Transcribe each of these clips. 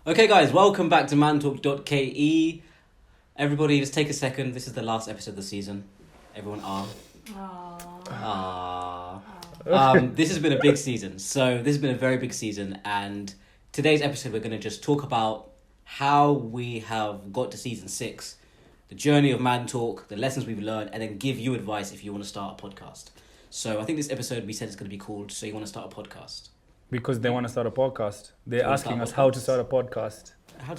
Okay, guys, welcome back to mantalk.ke. Everybody, just take a second. This is the last episode of the season. Everyone, this has been a big season. So this has been a very big season, and today's episode we're going to just talk about how we have got to season 6, the journey of Man Talk, the lessons we've learned, and then give you advice if you want to start a podcast. So I think this episode we said it's going to be called "So You Want to Start a Podcast." Because they want to start a podcast. They're asking us how to start a podcast.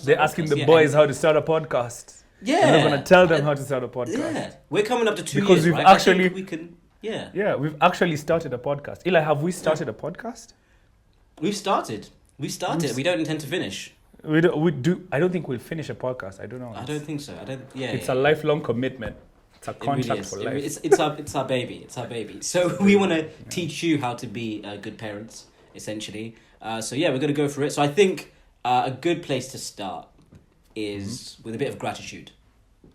They're asking the boys how to start a podcast. Yeah. And we're going to tell them how to start a podcast. Yeah. We're coming up to 2 because years, we've right? actually... we can... Yeah. Yeah, we've actually started a podcast. Eli, have we started a podcast? We've started. We don't intend to finish. I don't think we'll finish a podcast. I don't know. I don't think so. It's a lifelong commitment. It's a contract for life. It's our baby. It's our baby. So we want to teach you how to be good parents, essentially. So yeah, we're going to go for it. So I think a good place to start is with a bit of gratitude.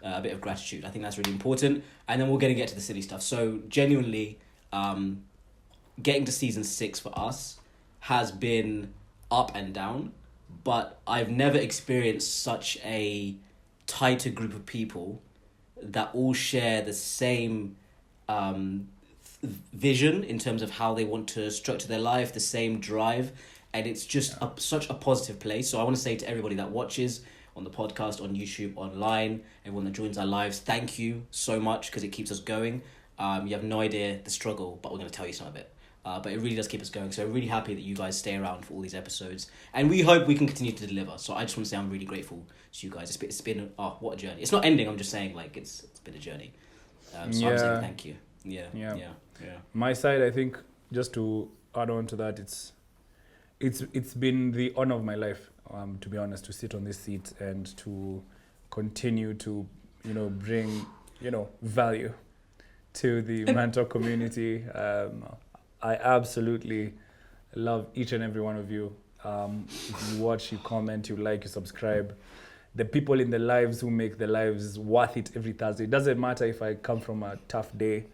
I think that's really important. And then we're going to get to the silly stuff. So genuinely, getting to season 6 for us has been up and down. But I've never experienced such a tighter group of people that all share the same vision in terms of how they want to structure their life, the same drive, and it's just such a positive place. So I want to say to everybody that watches on the podcast, on YouTube, online, everyone that joins our lives, thank you so much because it keeps us going. You have no idea the struggle, but we're going to tell you some of it. But it really does keep us going. So I'm really happy that you guys stay around for all these episodes. And we hope we can continue to deliver. So I just want to say I'm really grateful to you guys. It's been what a journey. It's not ending, I'm just saying like it's been a journey. So I'm saying thank you. Yeah. My side, I think, just to add on to that, it's been the honor of my life, to be honest, to sit on this seat and to continue to, bring, value to the mentor community. I absolutely love each and every one of you. If you watch, you comment, you like, you subscribe. The people in the lives who make the lives worth it every Thursday. It doesn't matter if I come from a tough day.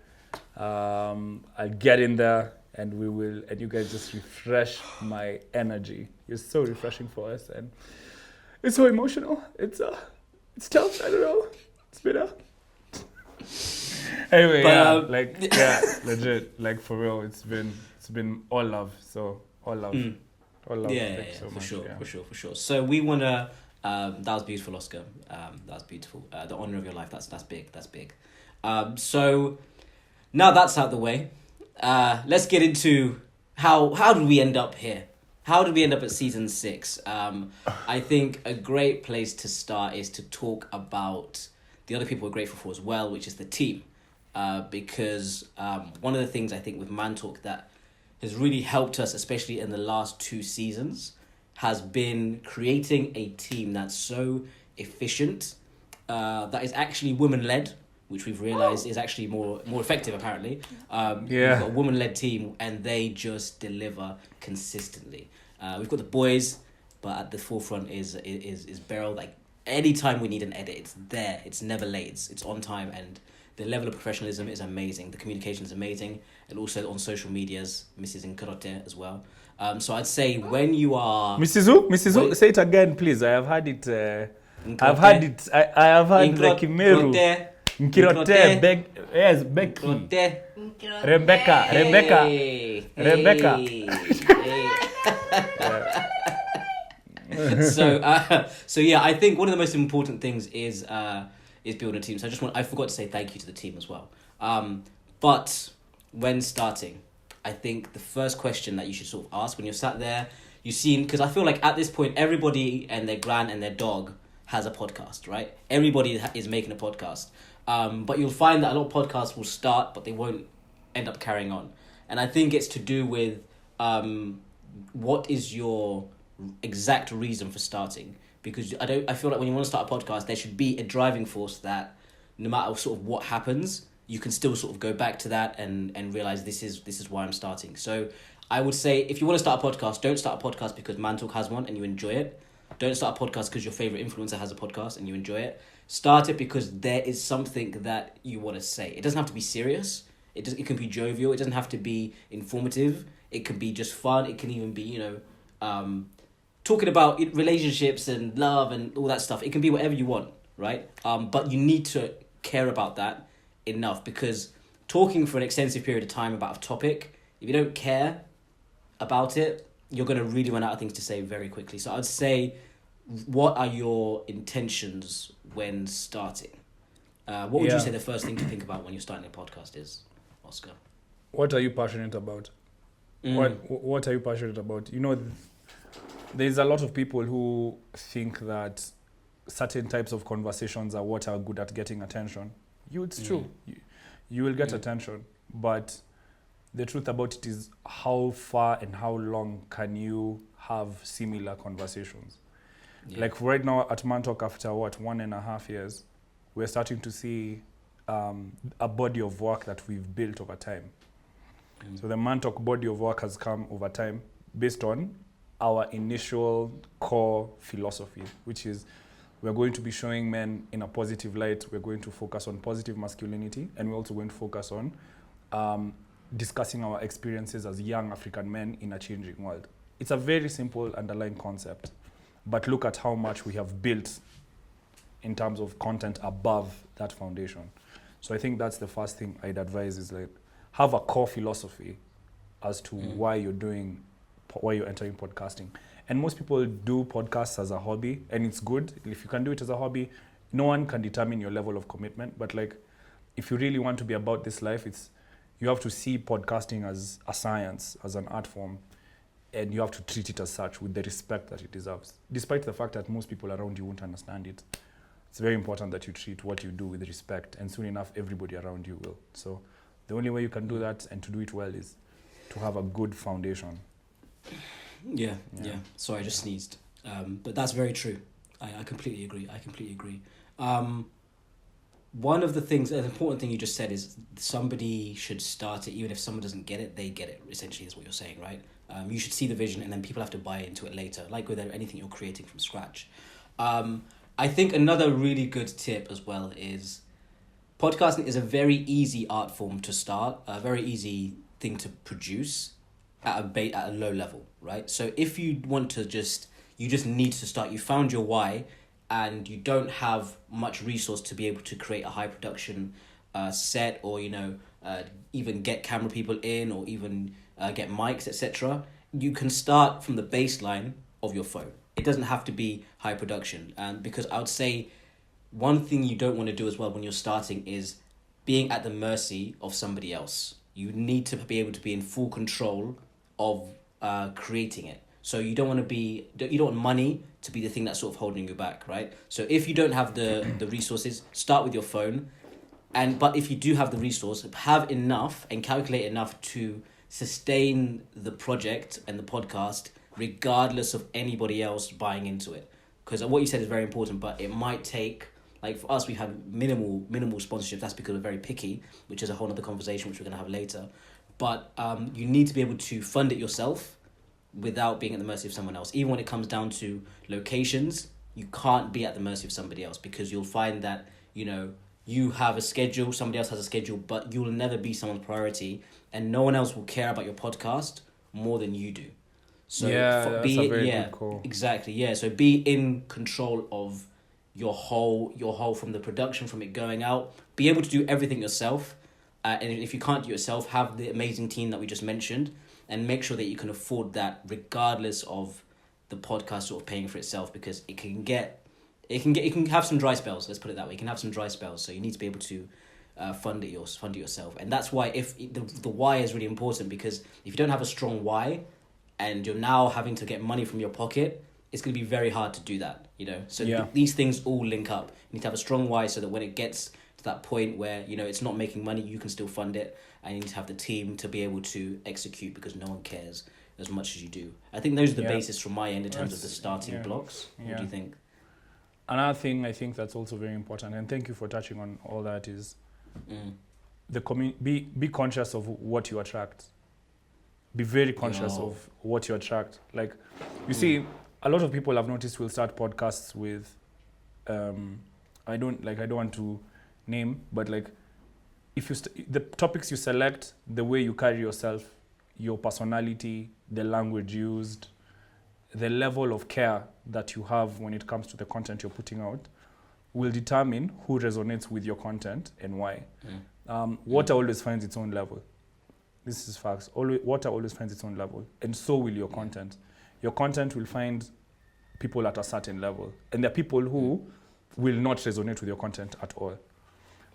I'll get in there and you guys just refresh my energy. You're so refreshing for us, and it's so emotional. It's tough. I don't know. It's been Anyway, legit, like for real, it's been all love. So all love, all love. Yeah, so for much, sure. So we wanna. That was beautiful, Oscar. That was beautiful. The honor of your life. That's big. That's big. So now that's out the way. Let's get into how did we end up here? How did we end up at season 6? I think a great place to start is to talk about the other people we're grateful for as well, which is the team. Because one of the things I think with Man Talk that has really helped us, especially in the last 2 seasons, has been creating a team that's so efficient, that is actually women-led, which we've realized is actually more effective, apparently. We've got a woman-led team, and they just deliver consistently. We've got the boys, but at the forefront is Beryl. Like, anytime we need an edit, it's there. It's never late. It's on time, and the level of professionalism is amazing. The communication is amazing, and also on social medias, Mrs. Nkrote as well. So I'd say when you are... Mrs. Who? Say it again, please. I have had it... I have had the Kimeru. Nkrote. Becky. Rebecca. So yeah, I think one of the most important things is building a team. So I forgot to say thank you to the team as well. But when starting, I think the first question that you should sort of ask when you're sat there, because I feel like at this point, everybody and their gran and their dog has a podcast, right? Everybody is making a podcast. But you'll find that a lot of podcasts will start, but they won't end up carrying on. And I think it's to do with what is your exact reason for starting. Because I feel like when you want to start a podcast, there should be a driving force that no matter sort of what happens, you can still sort of go back to that and realize this is why I'm starting. So I would say if you want to start a podcast, don't start a podcast because Man Talk has one and you enjoy it. Don't start a podcast because your favorite influencer has a podcast and you enjoy it. Start it because there is something that you want to say. It doesn't have to be serious. It can be jovial. It doesn't have to be informative. It can be just fun. It can even be, talking about relationships and love and all that stuff. It can be whatever you want, right? But you need to care about that enough, because talking for an extensive period of time about a topic, if you don't care about it, you're going to really run out of things to say very quickly. So I'd say, what are your intentions when starting? What would you say the first thing to think about when you're starting a podcast is, Oscar? What are you passionate about? What are you passionate about? You know, there's a lot of people who think that certain types of conversations are what are good at getting attention. It's true. You will get attention, but the truth about it is, how far and how long can you have similar conversations? Yeah. Like right now at Man Talk, after 1.5 years, we're starting to see a body of work that we've built over time. So the Man Talk body of work has come over time based on our initial core philosophy, which is, we're going to be showing men in a positive light. We're going to focus on positive masculinity, and we're also going to focus on discussing our experiences as young African men in a changing world. It's a very simple underlying concept, but look at how much we have built in terms of content above that foundation. So I think that's the first thing I'd advise, is like, have a core philosophy as to why you're entering podcasting. And most people do podcasts as a hobby, and it's good. If you can do it as a hobby, no one can determine your level of commitment. But like, if you really want to be about this life, you have to see podcasting as a science, as an art form, and you have to treat it as such with the respect that it deserves. Despite the fact that most people around you won't understand it, it's very important that you treat what you do with respect, and soon enough, everybody around you will. So the only way you can do that and to do it well is to have a good foundation. Yeah. Sorry, I just sneezed. But that's very true. I completely agree. One of the things, an important thing you just said is, somebody should start it. Even if someone doesn't get it, they get it, essentially, is what you're saying, right? You should see the vision, and then people have to buy into it later, like with anything you're creating from scratch. I think another really good tip as well is, podcasting is a very easy art form to start, a very easy thing to produce at a low level, right? So if you want to you just need to start, you found your why, and you don't have much resource to be able to create a high production set, or even get camera people in, or even get mics, etc. You can start from the baseline of your phone. It doesn't have to be high production, and because I would say one thing you don't want to do as well when you're starting is being at the mercy of somebody else. You need to be able to be in full control of creating it. So you don't want money to be the thing that's sort of holding you back, right? So if you don't have the resources, start with your phone. But if you do have the resource, have enough and calculate enough to sustain the project and the podcast, regardless of anybody else buying into it. Because what you said is very important, but it might take, like for us, we have minimal sponsorship. That's because we're very picky, which is a whole other conversation, which we're going to have later. But you need to be able to fund it yourself without being at the mercy of someone else. Even when it comes down to locations, you can't be at the mercy of somebody else, because you'll find that, you have a schedule, somebody else has a schedule, but you'll never be someone's priority, and no one else will care about your podcast more than you do. So that's a very good call. Exactly, yeah. So be in control of your whole from the production, from it going out. Be able to do everything yourself. And if you can't do it yourself, have the amazing team that we just mentioned, and make sure that you can afford that regardless of the podcast sort of paying for itself, because it can have some dry spells. Let's put it that way. It can have some dry spells. So you need to be able to fund it yourself. And that's why the why is really important, because if you don't have a strong why, and you're now having to get money from your pocket, it's going to be very hard to do that, So these things all link up. You need to have a strong why, so that when it gets to that point where, it's not making money, you can still fund it, and you need to have the team to be able to execute, because no one cares as much as you do. I think those are the basis from my end in terms of the starting blocks. What do you think? Another thing I think that's also very important, and thank you for touching on all that, is be conscious of what you attract. Be very conscious of what you attract. Like, you see, a lot of people I've noticed will start podcasts with, I don't want to name, but like, if you the topics you select, the way you carry yourself, your personality, the language used, the level of care that you have when it comes to the content you're putting out will determine who resonates with your content and why. Water always finds its own level. This is facts. Water always finds its own level, and so will your content. Your content will find people at a certain level, and there are people who will not resonate with your content at all.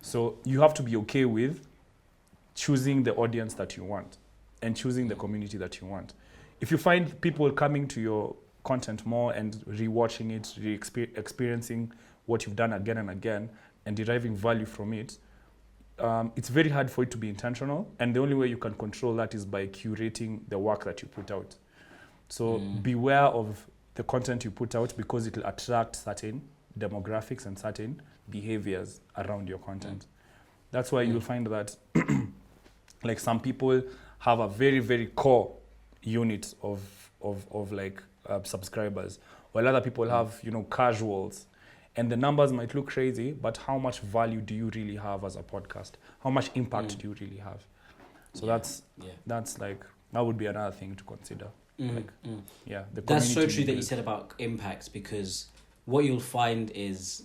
So you have to be okay with choosing the audience that you want and choosing the community that you want. If you find people coming to your content more and rewatching it, experiencing what you've done again and again and deriving value from it, it's very hard for it to be intentional, and the only way you can control that is by curating the work that you put out. So beware of the content you put out, because it will attract certain demographics and certain behaviors around your content. That's why you'll find that like some people have a very, very core unit of subscribers, while other people have, casuals. And the numbers might look crazy, but how much value do you really have as a podcast? How much impact do you really have? So that's like, that would be another thing to consider. That's so true that you said about impact, because what you'll find is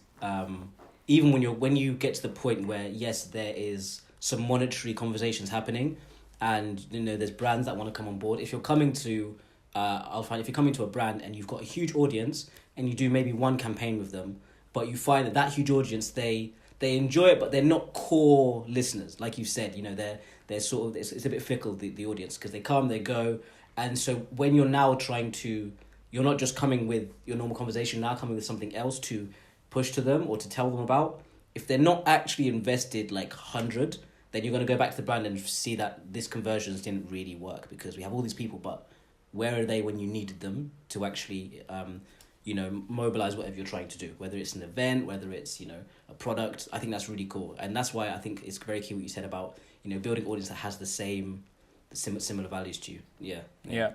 even when you get to the point where, yes, there is some monetary conversations happening, and there's brands that want to come on board. If you're coming to if you're coming to a brand and you've got a huge audience and you do maybe one campaign with them, but you find that huge audience, they enjoy it, but they're not core listeners. Like you said, they're sort of, it's a bit fickle, the audience, because they come, they go. And so when you're now you're not just coming with your normal conversation, now coming with something else to push to them or to tell them about. If they're not actually invested like 100, then you're going to go back to the brand and see that this conversions didn't really work, because we have all these people, but where are they when you needed them to actually, mobilize whatever you're trying to do, whether it's an event, whether it's, a product. I think that's really cool. And that's why I think it's very key what you said about, building an audience that has the similar values to you. Yeah.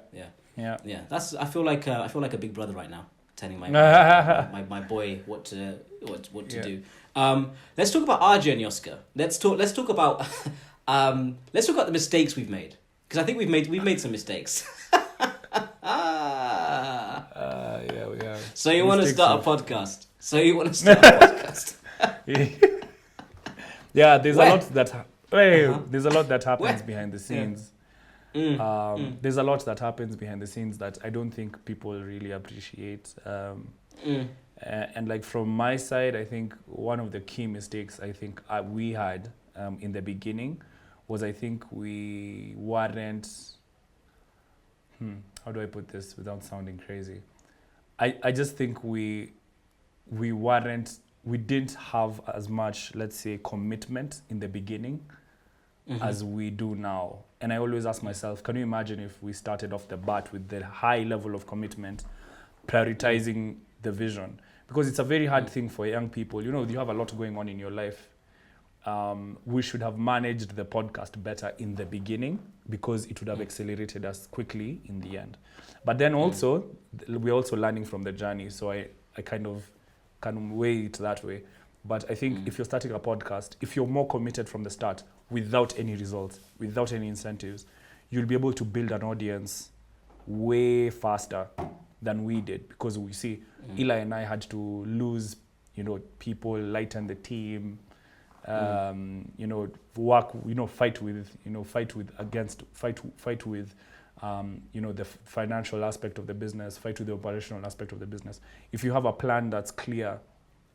That's, I feel like a big brother right now, telling my boy what to do. Let's talk about RJ and Oscar. Let's talk about the mistakes we've made, because I think we've made some mistakes. We have. So you want to start a podcast? Yeah, there's a lot that there's a lot that happens behind the scenes. There's a lot that happens behind the scenes that I don't think people really appreciate. And like from my side, I think one of the key mistakes I think we had in the beginning was, I think we weren't, how do I put this without sounding crazy? I just think we didn't have as much, let's say, commitment in the beginning as we do now. And I always ask myself, can you imagine if we started off the bat with the high level of commitment, prioritizing the vision? Because it's a very hard thing for young people. You have a lot going on in your life. We should have managed the podcast better in the beginning, because it would have accelerated us quickly in the end. But then also, we're also learning from the journey. So I kind of can weigh it that way. But I think if you're starting a podcast, if you're more committed from the start, without any results, without any incentives, you'll be able to build an audience way faster than we did. Because we see Eli and I had to lose, people, lighten the team, work, fight with the financial aspect of the business, fight with the operational aspect of the business. If you have a plan that's clear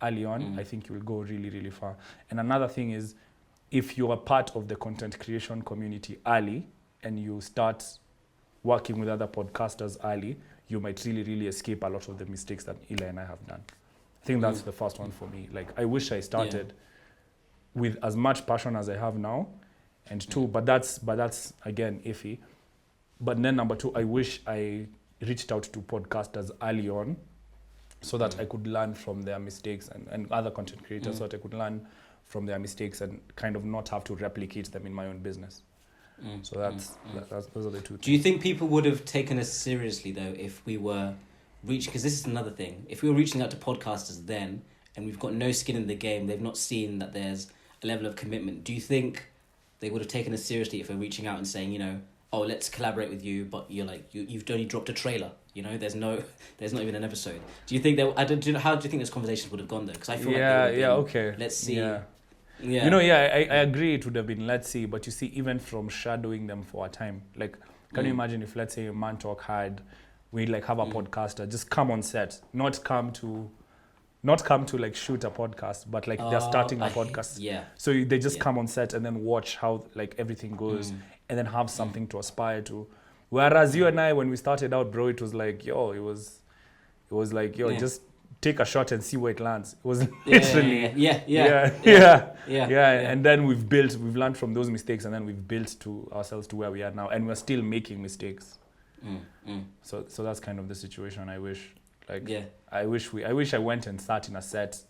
early on, I think you will go really, really far. And another thing is, if you're a part of the content creation community early and you start working with other podcasters early, you might really, really escape a lot of the mistakes that Eli and I have done. I think that's the first one for me. Like, I wish I started with as much passion as I have now, and two, but that's again iffy. But then number two, I wish I reached out to podcasters early on, so that I could learn from their mistakes, and other content creators, so that I could learn from their mistakes and kind of not have to replicate them in my own business. So those are the two things. Do you think people would have taken us seriously though if we were reaching, because this is another thing, if we were reaching out to podcasters then and we've got no skin in the game, they've not seen that there's a level of commitment, do you think they would have taken us seriously if we're reaching out and saying, oh, let's collaborate with you, but you've only dropped a trailer. There's not even an episode. Do you think how do you think those conversations would have gone there? Because I feel okay. Let's see. Yeah. I agree it would have been let's see, but you see, even from shadowing them for a time, like, can you imagine if, let's say, Man Talk we'd like have a podcaster just come on set, not come to like shoot a podcast, but like they're starting a podcast. So they just come on set and then watch how like everything goes and then have something to aspire to. Whereas you and I, when we started out, bro, it was like, just take a shot and see where it lands. It was literally and then we've learned from those mistakes, and then we've built to ourselves to where we are now, and we're still making mistakes. So that's kind of the situation. I wish I wish I went and sat in a set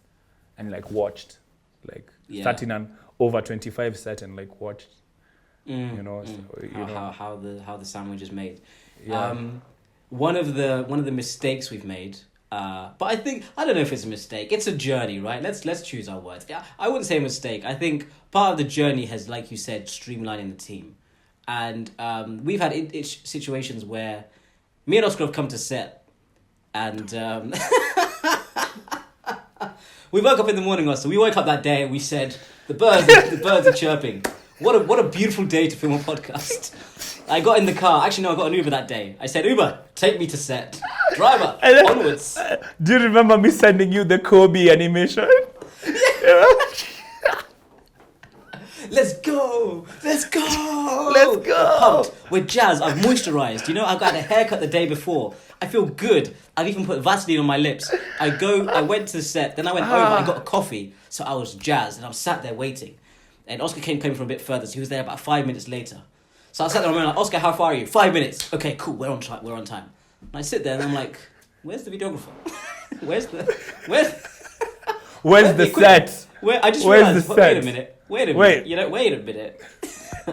and like watched, like sat in an over 25 set and like watched how the sandwich is made. One of the mistakes we've made, but I don't know if it's a mistake. It's a journey, right? Let's choose our words. I wouldn't say a mistake. I think part of the journey has, like you said, streamlining the team, and we've had situations where me and Oscar have come to set, and we woke up in the morning, Oscar. We woke up that day and we said the birds are chirping. What a beautiful day to film a podcast. I got in the car. Actually, no, I got an Uber that day. I said, Uber, take me to set. Driver, onwards. Do you remember me sending you the Kobe animation? Let's go. Pumped. We're jazzed. I've moisturized. I've got a haircut the day before. I feel good. I've even put Vaseline on my lips. I went to the set. Then I went over. I got a coffee. So I was jazzed. And I was sat there waiting. And Oscar came from a bit further, so he was there about 5 minutes later. So I sat there and I'm like, Oscar, how far are you? 5 minutes. Okay, cool, we're on time. And I sit there and I'm like, where's the videographer? Where's the set? Where's the set? Wait a minute. Wait a minute.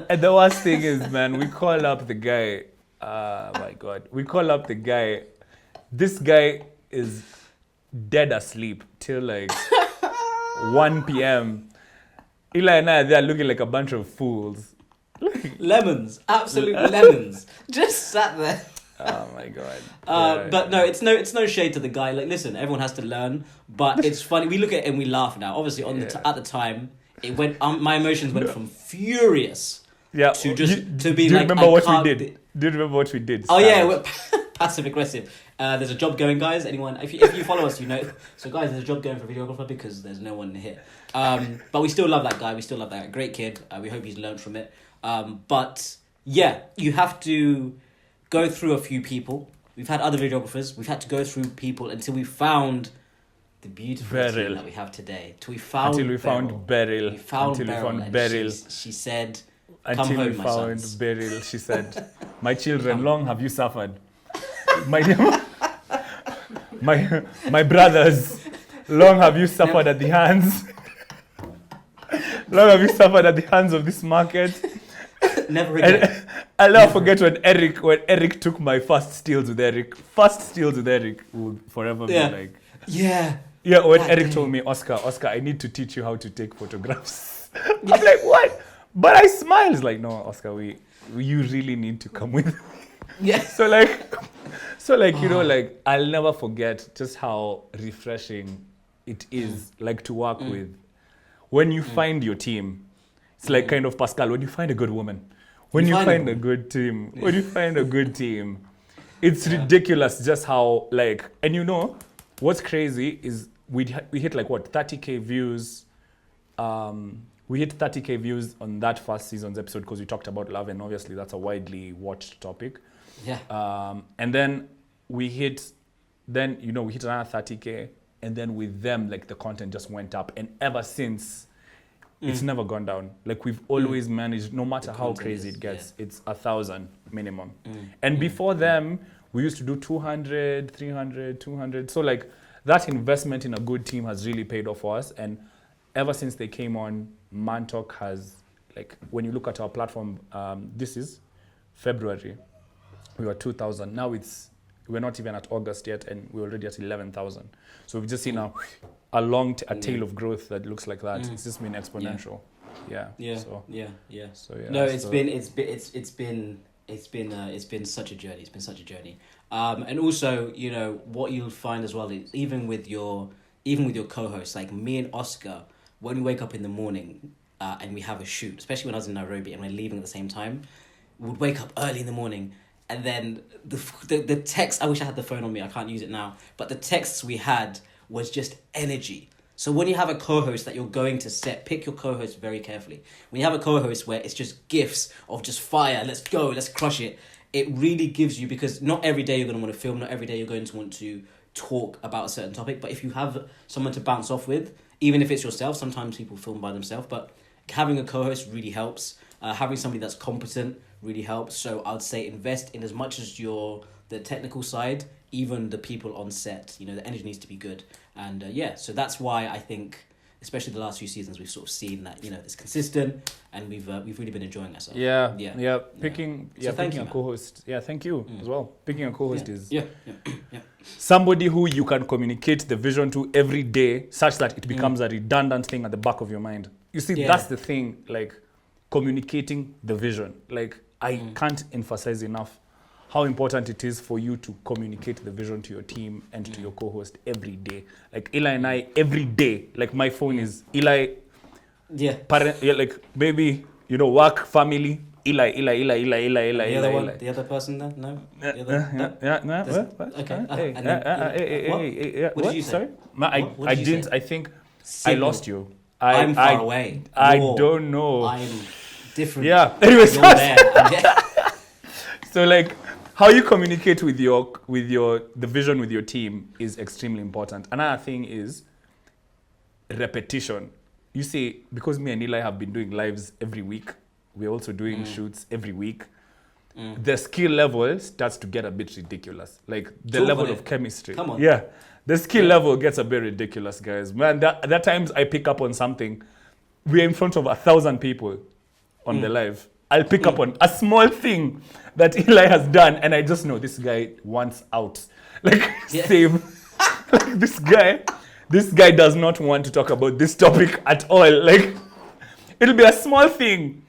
And the worst thing is, man, we call up the guy. My God. We call up the guy. This guy is dead asleep till like 1 p.m. Eli and I are there looking like a bunch of fools. Lemons. Absolute lemons. Just sat there. Oh my God. But no, it's no shade to the guy. Like, listen, everyone has to learn. But it's funny. We look at it and we laugh now. Obviously, at the time, it went. My emotions went from furious to just to be like. Do you remember what we did? Do you remember what we did? Oh yeah, we're passive aggressive. There's a job going, guys. Anyone? If you follow us, you know. So guys, there's a job going for a videographer because there's no one here. But we still love that guy. We still love that guy. Great kid. We hope he's learned from it. But yeah, you have to go through a few people. We've had other videographers. We've had to go through people until we found the beautiful team that we have today. Until we found Beryl. We found Beryl. She said, "Come home, my sons." Until we found Beryl, she said, "My children, long have you suffered. My brothers, long have you suffered at the hands. Long have you suffered at the hands of this market." Never again. And I'll never forget when Eric took my first stills with Eric. First stills with Eric will forever be like... Yeah. Yeah, when Eric told me, Oscar, I need to teach you how to take photographs. I'm like, what? But I smiled. It's like, no, Oscar, you really need to come with me. Yeah. So like, you know, like, I'll never forget just how refreshing it is, like, to work with. When you find your team, it's like kind of Pascal, when you find a good woman, when you find a good team, it's ridiculous just how, like, and you know, what's crazy is we hit like what, 30K views. We hit 30K views on that first season's episode because we talked about love, and obviously that's a widely watched topic. Yeah. And then we hit another 30K, and then with them, like, the content just went up, and ever since, it's never gone down. Like, we've always managed, no matter how crazy it gets, it's 1,000 minimum. And before them, we used to do 200, 300, 200. So like, that investment in a good team has really paid off for us. And ever since they came on, Mantalk has, like, when you look at our platform, this is February, we were 2,000. Now we're not even at August yet, and we're already at 11,000. So we've just seen a tail of growth that looks like that. It's just been exponential. Yeah. Yeah. So, yeah. So yeah. No, it's been It's been such a journey. It's been such a journey. And also, you know, what you'll find as well is even with your co-hosts, like me and Oscar, when we wake up in the morning, and we have a shoot, especially when I was in Nairobi and we're leaving at the same time, we'd wake up early in the morning, and then the text. I wish I had the phone on me. I can't use it now. But the texts we had was just energy. So when you have a co-host that you're going to set, pick your co-host very carefully. When you have a co-host where it's just gifts of just fire, let's go, let's crush it, it really gives you, because not every day you're going to want to film, not every day you're going to want to talk about a certain topic, but if you have someone to bounce off with, even if it's yourself, sometimes people film by themselves, but having a co-host really helps. Having somebody that's competent really helps. So I'd say invest in as much as the technical side, even the people on set. You know, the energy needs to be good. And so that's why I think, especially the last few seasons, we've sort of seen that, you know, it's consistent, and we've really been enjoying ourselves. Picking a co-host. Yeah, thank you as well. Picking a co-host is yeah. somebody who you can communicate the vision to every day, such that it becomes a redundant thing at the back of your mind. You see, that's the thing, like communicating the vision. Like, I can't emphasize enough how important it is for you to communicate the vision to your team and to your co-host every day. Like Eli and I, every day, like my phone is Eli, parent, like maybe, you know, work, family, Eli. The other person there? No? Okay. What did you say? Sorry? I didn't, I think Signal. I lost you. I'm far away. I don't know. I'm different. Yeah. Anyways, You're there. so like, how you communicate with the vision with your team is extremely important. Another thing is repetition. You see, because me and Eli have been doing lives every week, we're also doing shoots every week. The skill level starts to get a bit ridiculous. Like the level of chemistry. Come on. Yeah. The skill level gets a bit ridiculous, guys. Man, that times I pick up on something. We're in front of 1,000 people on the live. I'll pick up on a small thing that Eli has done, and I just know this guy wants out. Like, same. Like, this guy does not want to talk about this topic at all. Like, it'll be a small thing,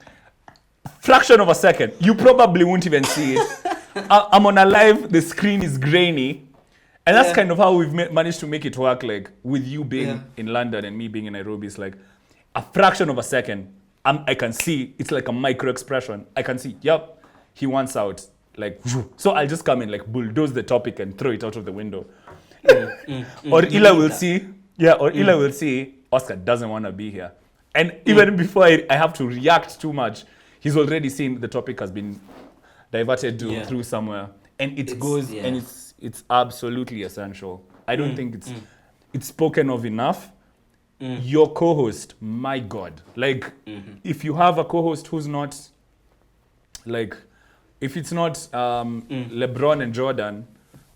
fraction of a second. You probably won't even see it. I'm on a live, the screen is grainy, and that's kind of how we've managed to make it work. Like, with you being in London and me being in Nairobi, it's like a fraction of a second. I can see, it's like a micro expression. I can see, yep, he wants out. Like, so I'll just come and like bulldoze the topic and throw it out of the window. Or Eli will see, Eli will see, Oscar doesn't want to be here. And even before I have to react too much, he's already seen the topic has been diverted through somewhere. And it goes, and it's absolutely essential. I don't think it's spoken of enough. Your co-host, my God, like if you have a co-host who's not like, if it's not LeBron and Jordan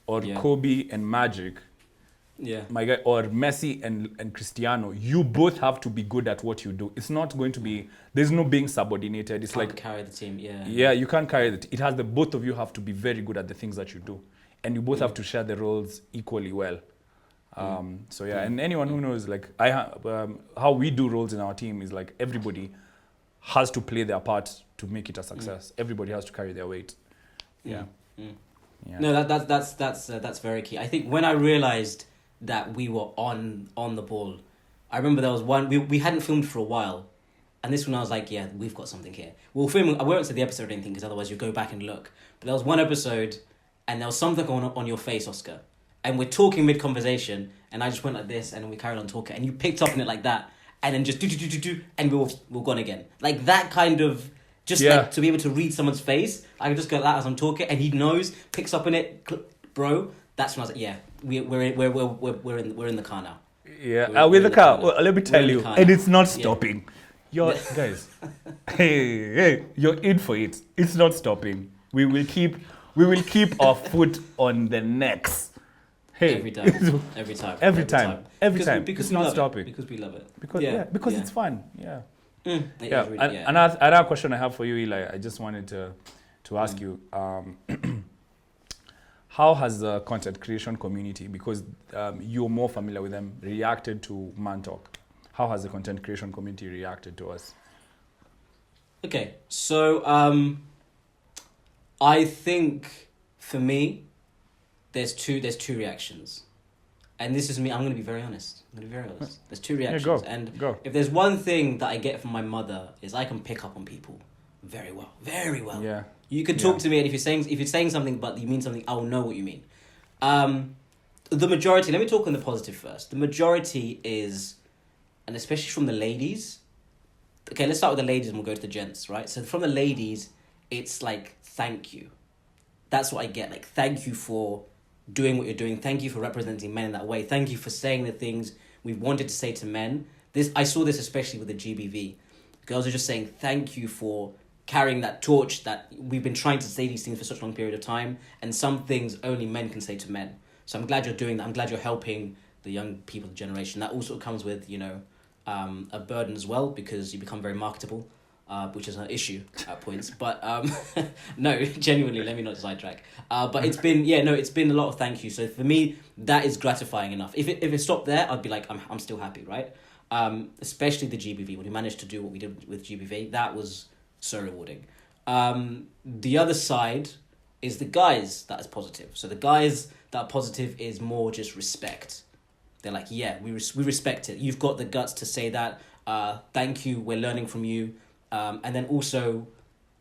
or Kobe and Magic, my guy, or Messi and Cristiano, you both have to be good at what you do. It's not going to be, there's no being subordinated. It's like carry the team. You can't carry it. It has the both of you have to be very good at the things that you do, and you both have to share the roles equally well. And anyone who knows, like how we do roles in our team is like everybody has to play their part to make it a success. Everybody has to carry their weight. No, that's very key. I think when I realized that we were on the ball, I remember there was one we hadn't filmed for a while, and this one I was like, yeah, we've got something here. We'll film. I won't say the episode or anything because otherwise you go back and look. But there was one episode, and there was something on your face, Oscar. And we're talking mid-conversation, and I just went like this, and we carried on talking, and you picked up on it like that, and then just do, and we're gone again. Like that kind of, just like to be able to read someone's face, I can just go like that as I'm talking, and he knows, picks up on it, bro. That's when I was like, yeah, we're in the car now. Yeah, we're in the car. Well, let me tell you, and it's not stopping. You're guys, hey, you're in for it. It's not stopping. We will keep our foot on the necks. Hey. Every time. Because it's not stopping. Because we love it. Because it's fun. Yeah. Really, Another question I have for you, Eli, I just wanted to ask you, how has the content creation community, because you're more familiar with them, reacted to Man Talk? How has the content creation community reacted to us? Okay, so I think for me, there's two reactions. And this is me, I'm going to be very honest. There's two reactions. Go. If there's one thing that I get from my mother is I can pick up on people very well. Very well. Yeah. You can talk to me, and if you're saying something but you mean something, I'll know what you mean. The majority, let me talk on the positive first. The majority is, and especially from the ladies. Okay, let's start with the ladies and we'll go to the gents, right? So from the ladies, it's like, thank you. That's what I get. Like, thank you for doing what you're doing. Thank you for representing men in that way. Thank you for saying the things we've wanted to say to men. I saw this especially with the GBV. Girls are just saying, thank you for carrying that torch that we've been trying to say these things for such a long period of time. And some things only men can say to men. So I'm glad you're doing that. I'm glad you're helping the young people generation. That also comes with, a burden as well, because you become very marketable, which is an issue at points. But no, genuinely, let me not sidetrack. But it's been a lot of thank you. So for me, that is gratifying enough. If it stopped there, I'd be like, I'm still happy, right? Especially the GBV, when we managed to do what we did with GBV, that was so rewarding. The other side is the guys that is positive. So the guys that are positive is more just respect. They're like, yeah, we respect it. You've got the guts to say that. Thank you. We're learning from you. And then also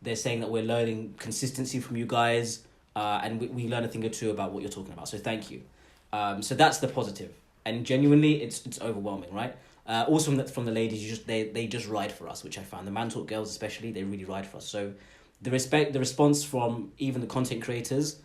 they're saying that we're learning consistency from you guys. And we learn a thing or two about what you're talking about. So thank you. So that's the positive. And genuinely, it's overwhelming, right? Also from the ladies, they just ride for us, which I found. The Man Talk girls especially, they really ride for us. So the response from even the content creators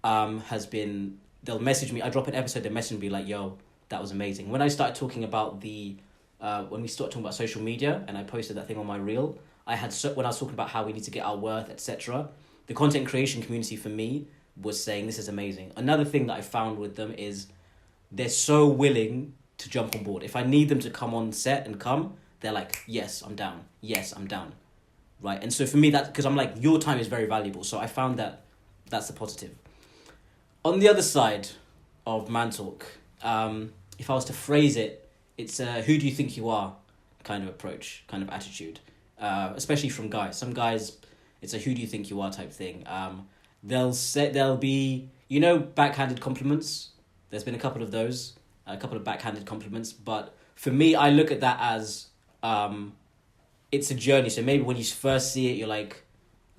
has been, they'll message me. I drop an episode, they message me like, yo, that was amazing. When I started talking about when we started talking about social media, and I posted that thing on my reel, when I was talking about how we need to get our worth, etc., the content creation community for me was saying, this is amazing. Another thing that I found with them is they're so willing to jump on board. If I need them to come on set and come, they're like, yes, I'm down. Yes, I'm down. Right? And so for me, that's because I'm like, your time is very valuable. So I found that's the positive. On the other side of Man Talk, if I was to phrase it, it's a who do you think you are kind of approach, kind of attitude, especially from guys. Some guys, it's a who do you think you are type thing. There'll be, backhanded compliments. There's been a couple of those, a couple of backhanded compliments. But for me, I look at that as it's a journey. So maybe when you first see it, you're like,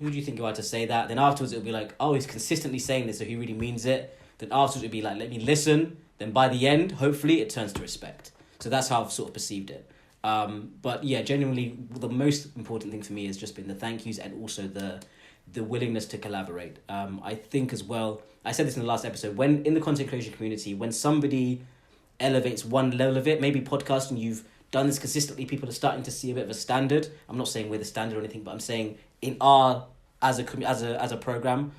who do you think you are to say that? Then afterwards, it'll be like, oh, he's consistently saying this, so he really means it. Then afterwards, it'll be like, let me listen. Then by the end, hopefully, it turns to respect. So that's how I've sort of perceived it. But yeah, genuinely, the most important thing for me has just been the thank yous and also the willingness to collaborate. I think as well, I said this in the last episode, when in the content creation community, when somebody elevates one level of it, maybe podcasting, you've done this consistently, people are starting to see a bit of a standard. I'm not saying we're the standard or anything, but I'm saying in as a program,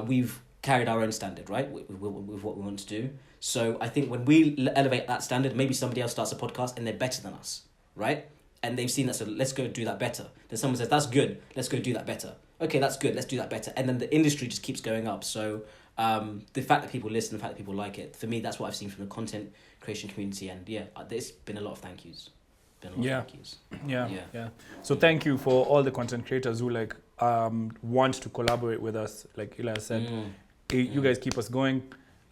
we've carried our own standard, right, with what we want to do. So I think when we elevate that standard, maybe somebody else starts a podcast and they're better than us, right? And they've seen that, so let's go do that better. Then someone says, that's good, let's go do that better. Okay, that's good, let's do that better. And then the industry just keeps going up. So the fact that people listen, the fact that people like it, for me, that's what I've seen from the content creation community. And yeah, there's been a lot of thank yous. Yeah. So thank you for all the content creators who want to collaborate with us. Like Eli said, you guys keep us going.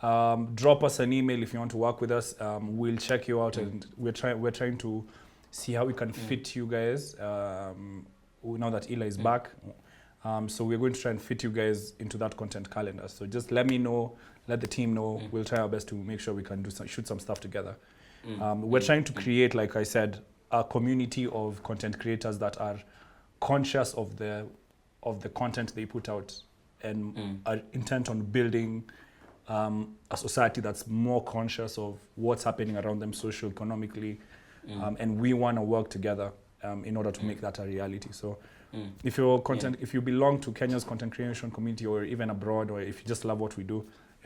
Drop us an email if you want to work with us. We'll check you out, and we're trying to see how we can fit you guys. Now that Eli is back, so we're going to try and fit you guys into that content calendar. So just let me know, let the team know. We'll try our best to make sure we can shoot some stuff together. We're trying to create, like I said, a community of content creators that are conscious of the content they put out and are intent on building a society that's more conscious of what's happening around them socio-economically, and we want to work together in order to make that a reality. So if you belong to Kenya's content creation community, or even abroad, or if you just love what we do,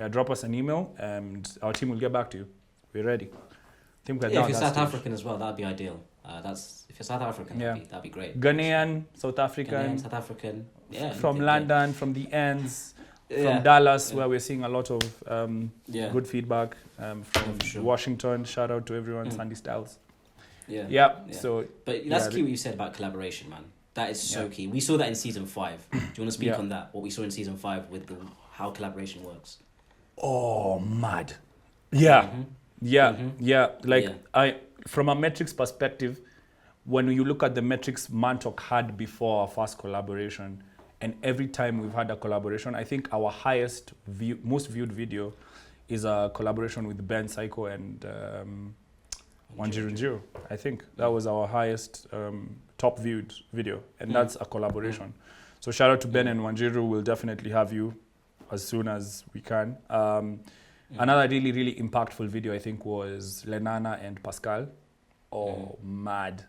drop us an email and our team will get back to you. We're ready. I think if you're South African as well, that'd be ideal. If you're South African, that'd be great. Ghanaian, South African, South African, from London, from the ends, from Dallas, where we're seeing a lot of good feedback. From Washington, shout out to everyone, Sandy Styles. So, but that's key what you said about collaboration, man. That is so key. We saw that in season 5. Do you want to speak Yeah. on that? What we saw in season 5 with how collaboration works. Oh, mad. Yeah. Like from a metrics perspective, when you look at the metrics Mantok had before our first collaboration, and every time we've had a collaboration, I think our most viewed video is a collaboration with Ben Psycho and 100. I think that was our highest top viewed video, and that's a collaboration. So shout out to Ben and 100. We'll definitely have you as soon as we can. Another really, really impactful video, I think, was Lenana and Pascal. Oh, mad.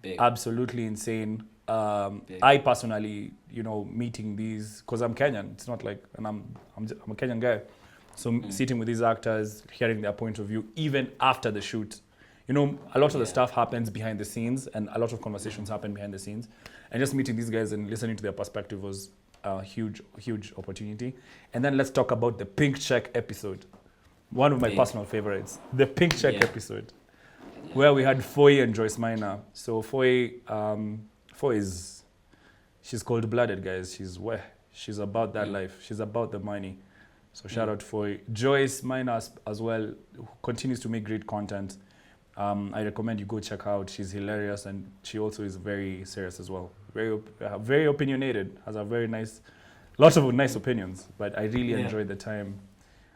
Big. Absolutely insane. I personally, meeting these, because I'm Kenyan, it's not like, and I'm a Kenyan guy. So sitting with these actors, hearing their point of view, even after the shoot, a lot of the stuff happens behind the scenes, and a lot of conversations happen behind the scenes. And just meeting these guys and listening to their perspective was a huge, huge opportunity. And then let's talk about the Pink Check episode. One of my personal favorites, the Pink Check episode, where we had Foy and Joyce Minor. So Foy she's cold-blooded, guys. She's about that life. She's about the money. So shout out Foy. Joyce Minor as well, who continues to make great content. I recommend you go check out. She's hilarious, and she also is very serious as well. Very opinionated. Has a lots of nice opinions. But I really enjoyed the time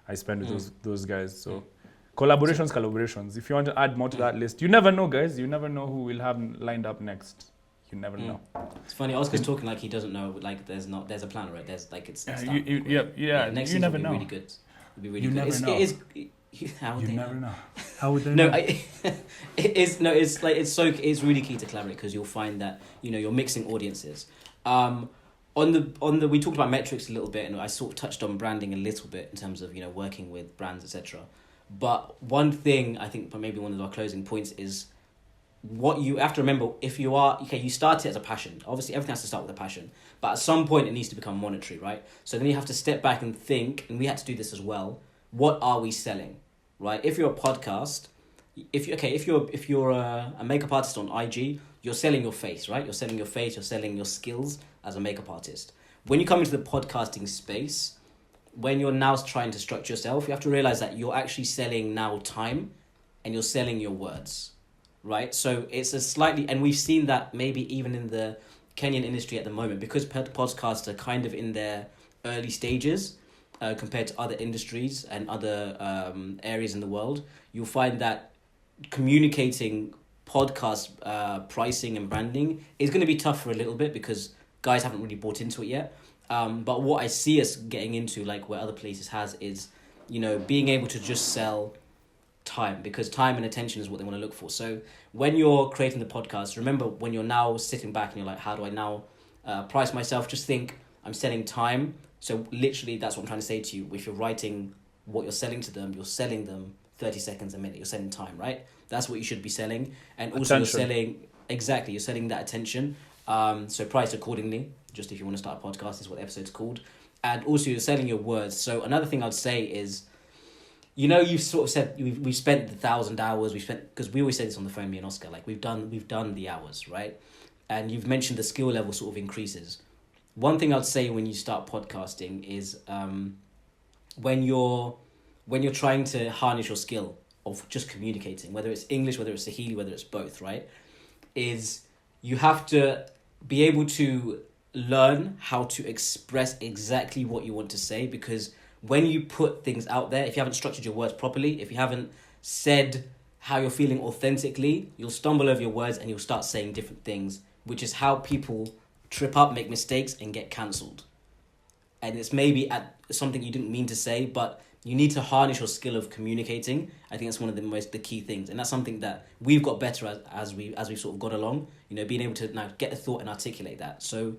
I spent with those guys. So collaborations. If you want to add more to that list, you never know, guys. You never know who we'll have lined up next. You never know. It's funny. Oscar's talking like he doesn't know. Like there's a plan, right? There's like it's Next season never will be know. really good. It'll be really You good. never know. It is. How would You they never know? know. How would they No, know? it's really key to collaborate, because you'll find that you're mixing audiences. On the we talked about metrics a little bit, and I sort of touched on branding a little bit in terms of working with brands, etc. But one thing I think, maybe one of our closing points, is what you have to remember. If you are you start it as a passion. Obviously, everything has to start with a passion, but at some point it needs to become monetary, right? So then you have to step back and think, and we had to do this as well. What are we selling, right? If you're a podcast, if you're a makeup artist on IG, you're selling your face, right? You're selling your face. You're selling your skills as a makeup artist. When you come into the podcasting space, when you're now trying to structure yourself, you have to realize that you're actually selling now time, and you're selling your words, right? So it's and we've seen that maybe even in the Kenyan industry at the moment, because podcasts are kind of in their early stages compared to other industries and other areas in the world. You'll find that communicating podcast pricing and branding is going to be tough for a little bit, because guys haven't really bought into it yet. But what I see us getting into, like where other places has, is being able to just sell time, because time and attention is what they want to look for. So when you're creating the podcast, remember, when you're now sitting back and you're like, how do I now price myself, just think, I'm selling time. So literally that's what I'm trying to say to you. If you're writing what you're selling to them, you're selling them 30 seconds a minute. You're selling time, right? That's what you should be selling. And also Attention. you're selling that attention. So price accordingly, just if you want to start a podcast, is what the episode's called. And also you're selling your words. So another thing I'd say is, you've sort of said we've spent 1,000 hours. Because we always say this on the phone, me and Oscar, like we've done the hours, right? And you've mentioned the skill level sort of increases. One thing I'd say when you start podcasting is when you're trying to harness your skill of just communicating, whether it's English, whether it's Swahili, whether it's both, right? Is you have to be able to learn how to express exactly what you want to say, because when you put things out there, if you haven't structured your words properly, if you haven't said how you're feeling authentically, you'll stumble over your words and you'll start saying different things, which is how people trip up, make mistakes, and get cancelled. And it's maybe at something you didn't mean to say, but you need to harness your skill of communicating. I think that's one of the key things, and that's something that we've got better as we've sort of got along. Being able to now get the thought and articulate that. So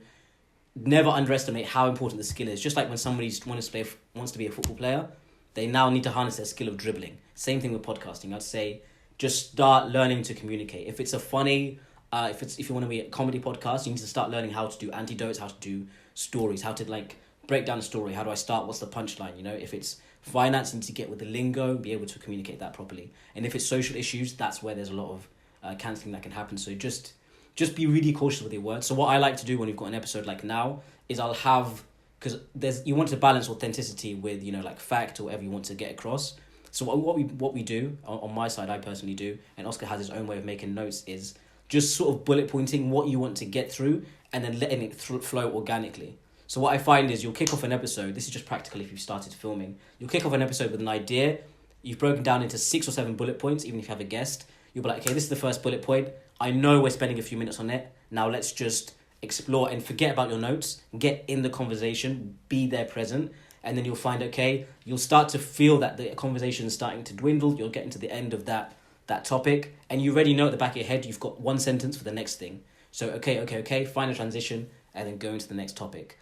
never underestimate how important the skill is. Just like when somebody wants to be a football player, they now need to harness their skill of dribbling. Same thing with podcasting. I'd say just start learning to communicate. If it's if you want to be a comedy podcast, you need to start learning how to do antidotes, how to do stories, how to break down a story. How do I start? What's the punchline? If it's finance, you need to get with the lingo, be able to communicate that properly. And if it's social issues, that's where there's a lot of cancelling that can happen. So just just be really cautious with your words. So what I like to do when we've got an episode like now is I'll have, because you want to balance authenticity with, you know, like fact or whatever you want to get across. So what we do on my side, I personally do, and Oscar has his own way of making notes, is just sort of bullet pointing what you want to get through and then letting it flow organically. So what I find is you'll kick off an episode. This is just practical if you've started filming. You'll kick off an episode with an idea. You've broken down into 6 or 7 bullet points, even if you have a guest. You'll be like, okay, this is the first bullet point. I know we're spending a few minutes on it. Now let's just explore and forget about your notes. Get in the conversation. Be there present. And then you'll find, okay, you'll start to feel that the conversation is starting to dwindle. You'll get into the end of that topic. And you already know at the back of your head, you've got one sentence for the next thing. So, okay, find a transition and then go into the next topic.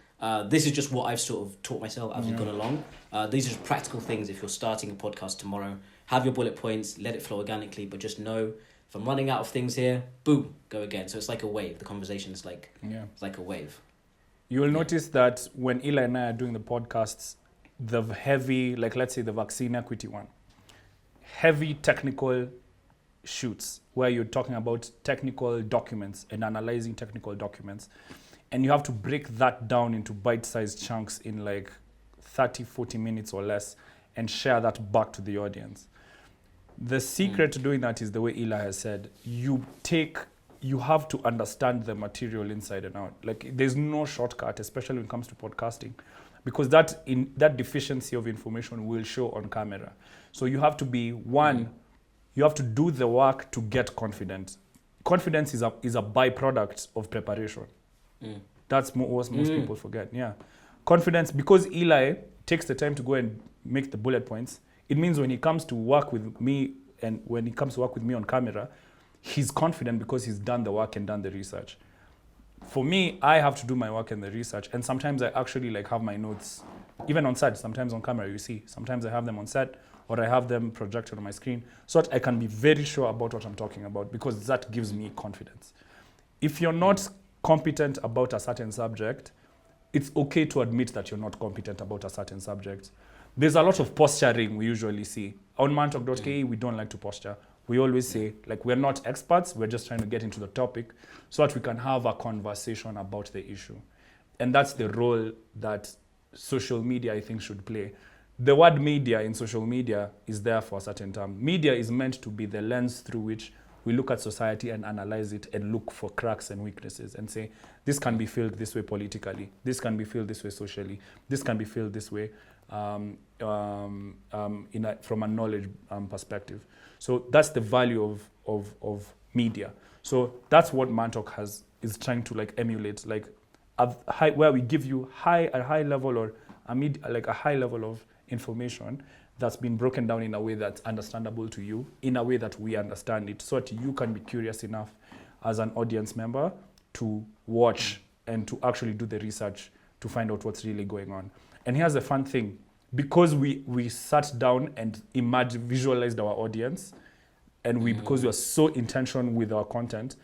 This is just what I've sort of taught myself as we've gone along. These are just practical things. If you're starting a podcast tomorrow, have your bullet points, let it flow organically, but just know if I'm running out of things here, boom, go again. So it's like a wave. The conversation is like, it's like a wave. You will notice that when Eli and I are doing the podcasts, the heavy, like let's say the vaccine equity one, heavy technical shoots where you're talking about technical documents and analyzing technical documents. And you have to break that down into bite-sized chunks in like 30, 40 minutes or less and share that back to the audience. The secret to doing that is the way Eli has said. You have to understand the material inside and out. Like there's no shortcut, especially when it comes to podcasting, because that deficiency of information will show on camera. So you have to be you have to do the work to get confident. Confidence is a byproduct of preparation. That's what most people forget. Yeah, confidence, because Eli takes the time to go and make the bullet points. It means when he comes to work with me on camera, he's confident because he's done the work and done the research. For me, I have to do my work and the research, and sometimes I actually like have my notes, even on set. Sometimes on camera, you see. Sometimes I have them on set, or I have them projected on my screen, so that I can be very sure about what I'm talking about, because that gives me confidence. If you're not competent about a certain subject, it's okay to admit that you're not competent about a certain subject. There's a lot of posturing we usually see. On mantalk.ke, we don't like to posture. We always say, like, we're not experts, we're just trying to get into the topic so that we can have a conversation about the issue. And that's the role that social media, I think, should play. The word media in social media is there for a certain term. Media is meant to be the lens through which we look at society and analyze it and look for cracks and weaknesses and say, this can be filled this way politically, this can be filled this way socially, this can be filled this way from a knowledge perspective. So that's the value of media. So that's what Mantalk is trying to like emulate, like where we give you a high level or a high level of information that's been broken down in a way that's understandable to you, in a way that we understand it, so that you can be curious enough as an audience member to watch and to actually do the research to find out what's really going on. And here's the fun thing. Because we sat down and visualized our audience, and because we are so intentional with our content,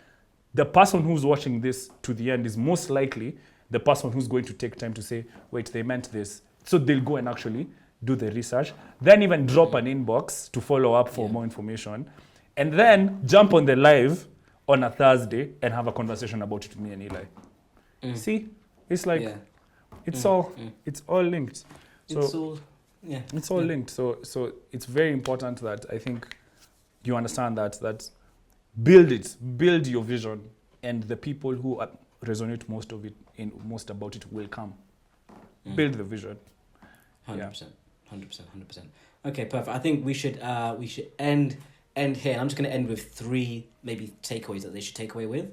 the person who's watching this to the end is most likely the person who's going to take time to say, wait, they meant this. So they'll go and actually do the research, then even drop an inbox to follow up for more information, and then jump on the live on a Thursday and have a conversation about it with me and Eli. See, it's like it's all linked. So it's all linked. So it's very important that I think you understand that build your vision, and the people who resonate most about it will come. Build the vision. 100%. 100%. Okay, perfect. I think we should end here. And I'm just going to end with 3 maybe takeaways that they should take away with.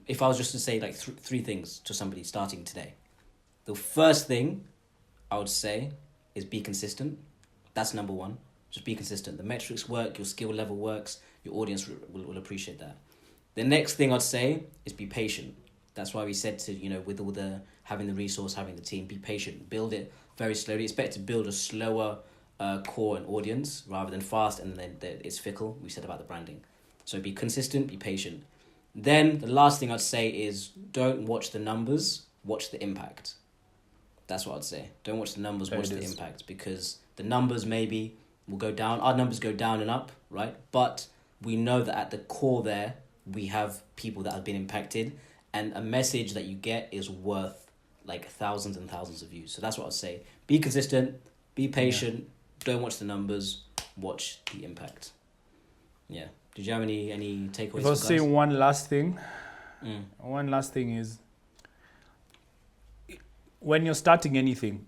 If I was just to say like 3 things to somebody starting today, the first thing I would say is be consistent. That's number 1. Just be consistent. The metrics work, your skill level works, your audience will appreciate that. The next thing I'd say is be patient. That's why we said to, with all the having the resource, having the team, be patient, build it very slowly. Expect to build a slower core and audience rather than fast, and then it's fickle. We said about the branding. So be consistent, be patient. Then the last thing I'd say is don't watch the numbers, watch the impact. That's what I'd say. Don't watch the numbers, watch the impact, because the numbers maybe will go down. Our numbers go down and up, right? But we know that at the core there, we have people that have been impacted, and a message that you get is worth like thousands and thousands of views. So that's what I'd say. Be consistent, be patient, don't watch the numbers, watch the impact. Yeah. Did you have any takeaways? If I was saying one last thing, Mm. is when you're starting anything,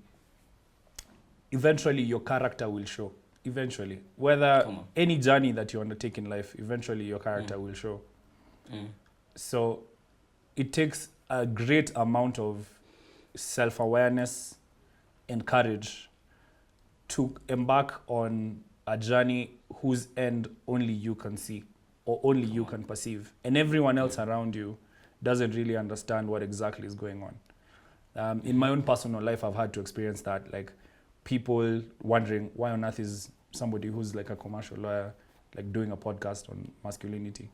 eventually your character will show. Eventually. Whether Come on. any journey that you undertake in life, eventually your character will show. Mm. So it takes a great amount of self-awareness and courage to embark on a journey whose end only you can see or only you can perceive. And everyone else around you doesn't really understand what exactly is going on. In my own personal life, I've had to experience that, like people wondering why on earth is somebody who's like a commercial lawyer like doing a podcast on masculinity.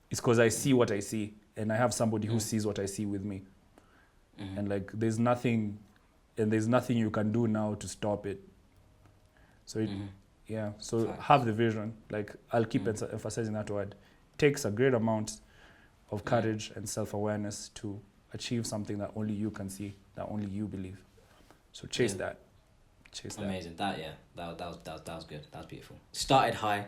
It's because I see what I see, and I have somebody who sees what I see with me. Mm-hmm. And like there's nothing you can do now to stop it. So it, so Facts. have the vision. Like I'll keep emphasizing that word. Takes a great amount of courage and self-awareness to achieve something that only you can see, that only you believe. So chase that. Chase that. Amazing. That was good. That was beautiful. Started high,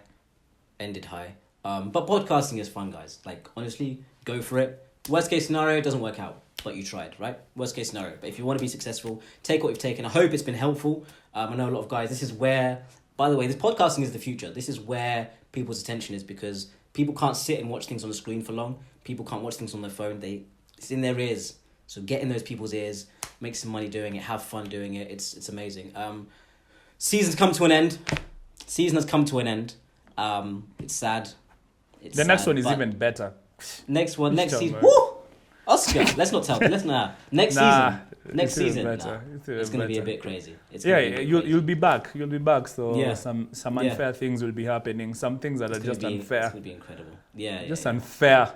ended high. But podcasting is fun, guys. Like honestly, go for it. Worst case scenario, it doesn't work out, but you tried, right? Worst case scenario. But if you want to be successful, take what you've taken. I hope it's been helpful. I know a lot of guys, this is where, by the way, this podcasting is the future. This is where people's attention is, because people can't sit and watch things on the screen for long. People can't watch things on their phone. It's in their ears. So get in those people's ears, make some money doing it, have fun doing it. It's amazing. Season's come to an end. Season has come to an end. It's sad. The next one is even better. Next season. Man. Woo! Oscar. Let's not tell. Next season. It's going to be a bit crazy. You'll be back. You'll be back. So some Yeah. unfair things will be happening. Some things that are just unfair. It's going to be incredible. Yeah. Unfair.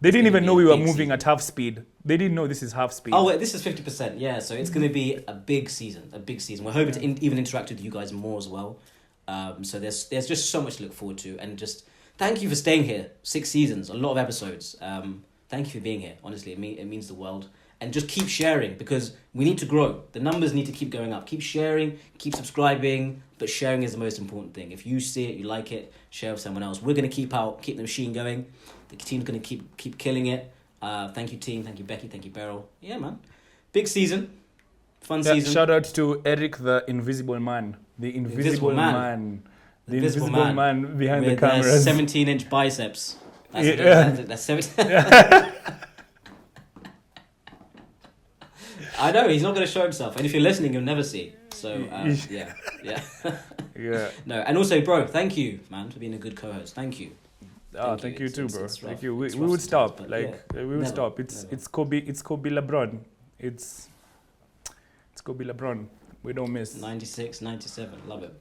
They didn't even know we were moving season. at half speed. They didn't know this is half speed. Oh, wait, this is 50%. Yeah, so it's going to be a big season. We're hoping to even interact with you guys more as well. So there's just so much to look forward to. And just thank you for staying here. 6 seasons, a lot of episodes. Thank you for being here. Honestly, it means the world. And just keep sharing, because we need to grow. The numbers need to keep going up. Keep sharing, keep subscribing, but sharing is the most important thing. If you see it, you like it, share with someone else. We're going to keep the machine going. The team's going to keep killing it. Thank you, team. Thank you, Becky. Thank you, Beryl. Yeah, man. Big season. Fun season. Shout out to Eric, the invisible man. The invisible man. The invisible man behind the cameras. 17-inch biceps. That's 17. I know, he's not going to show himself. And if you're listening, you'll never see. So, yeah. Yeah. No, and also, bro, thank you, man, for being a good co-host. Thank you. Thank you too, bro. Thank you. We would stop. We would stop. It's Kobe LeBron. It's Kobe LeBron. We don't miss. 96, 97. Love it.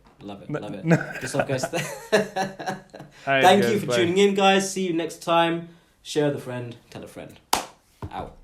No. Just off, guys. Right, Thank guys, you for bye. tuning in, guys. See you next time. Share with a friend. Tell a friend. Out.